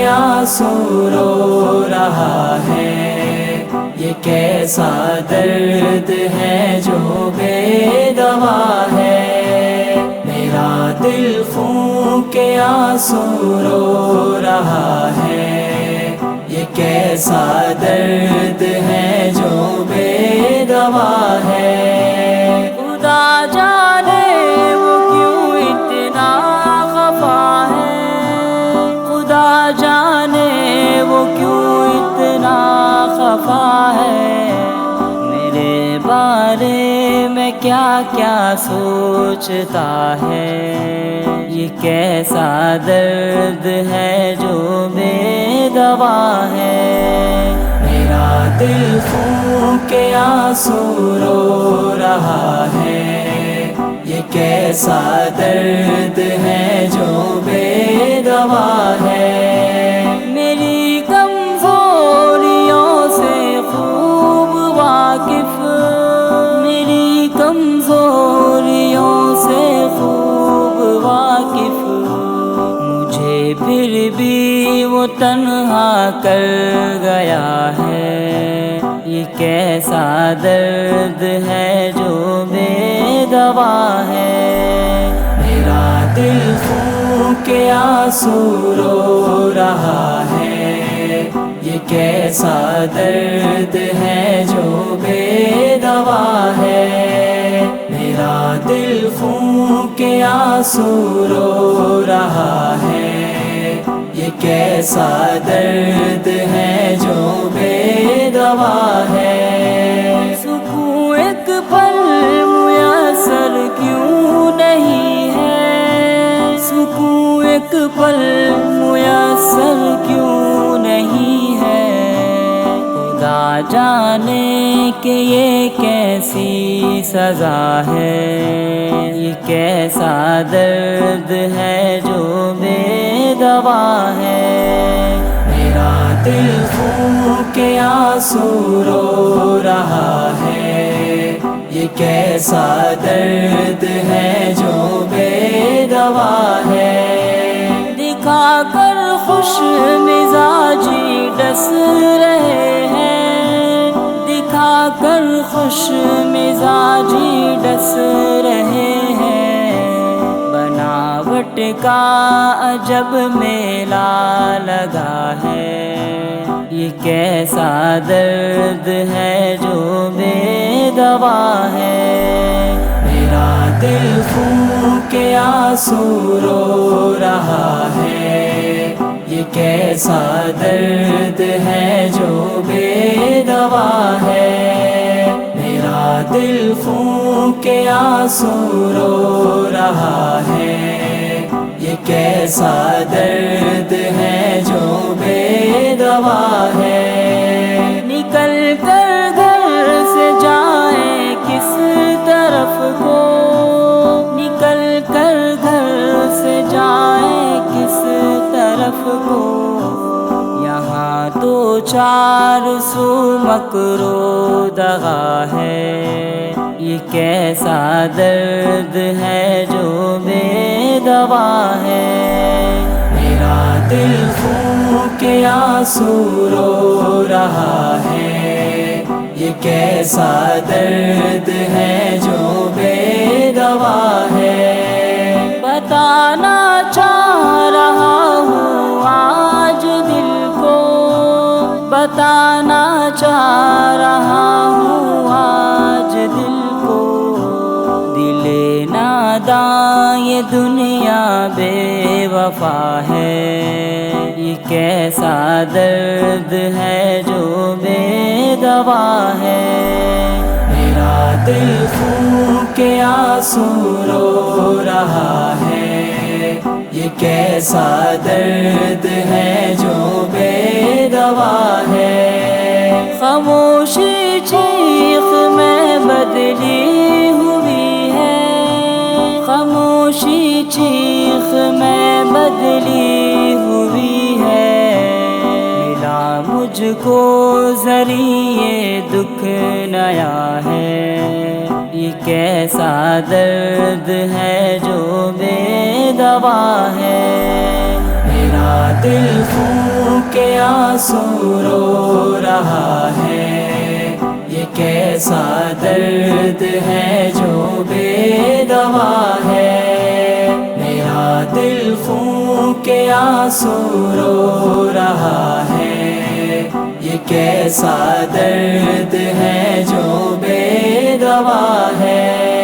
آنسو رو رہا ہے، یہ کیسا درد ہے جو بے دوا ہے۔ میرا دل خون کے آنسو رو رہا ہے، یہ کیسا درد ہے جو بے دوا ہے۔ خدا جانے وہ کیوں اتنا خفا ہے، خدا جانے وہ کیوں اتنا خفا ہے۔ میرے بارے میں کیا کیا سوچتا ہے، یہ کیسا درد ہے جو بے دوا ہے۔ میرا دل خون کے آنسو رو رہا ہے، یہ کیسا درد ہے جو بے دوا ہے۔ میری کمزوریوں سے خوب واقف، میری کمزوریوں سے خوب واقف، مجھے پھر بھی وہ تنہا کر گیا ہے۔ یہ کیسا درد ہے جو بے دوا ہے۔ میرا دل خون کے آنسو رو رہا ہے، یہ کیسا درد ہے جو بے دوا ہے۔ میرا دل خون کے آنسو رو رہا ہے، یہ کیسا درد ہے جو بے دوا ہے۔ سکون ایک پل میسر کیوں نہیں ہے، سکون ایک پل میسر کیوں نہیں ہے۔ خدا جانے کہ یہ کیسی سزا ہے، یہ کیسا درد ہے جو بے دوا ہے۔ میرا دل خون کے آنسو رو رہا ہے، یہ کیسا درد ہے جو بے دوا ہے۔ دکھا کر خوش مزاجی ڈس رہے ہیں، دکھا کر خوش مزاجی ڈس رہے ہیں۔ بناوٹ کا عجب میلہ لگا ہے، یہ کیسا درد ہے جو بے دوا ہے۔ میرا دل خون کے آنسو رو رہا ہے، یہ کیسا درد ہے جو بے دوا ہے۔ میرا دل خون کے آنسو رو رہا ہے، یہ کیسا درد ہے جو بے دوا ہے۔ نکل کر گھر سے جائیں کس طرف کو، نکل کر گھر سے جائیں کس طرف کو۔ یہاں تو چار سو مکر و دغا ہے، یہ کیسا درد ہے جو بے دوا ہے۔ میرا دل خون کے آنسو رو رہا ہے، یہ کیسا درد ہے جو بے دوا ہے۔ بتانا چاہ رہا ہوں آج دل کو، بتانا چاہ رہا ہوں آج دل کو۔ دل ناداں یہ دنیا بے وفا ہے، یہ کیسا درد ہے جو بے دوا ہے۔ میرا دل خون کے آنسو رو رہا ہے، یہ یہ کیسا درد ہے جو بے دوا ہے، خاموشی چیخ میں بدلی ہوئی ہے، خاموشی چیخ میں بدلی ہوئی ہے، ملا مجھ کو ذریعے دکھ نیا ہے، یہ کیسا درد ہے جو بے دوا ہے، میرا دل خون کے آنسو رو رہا ہے، یہ کیسا درد ہے جو بے دوا ہے، میرا دل خون کے آنسو رو رہا ہے، یہ کیسا درد ہے جو بے دوا ہے۔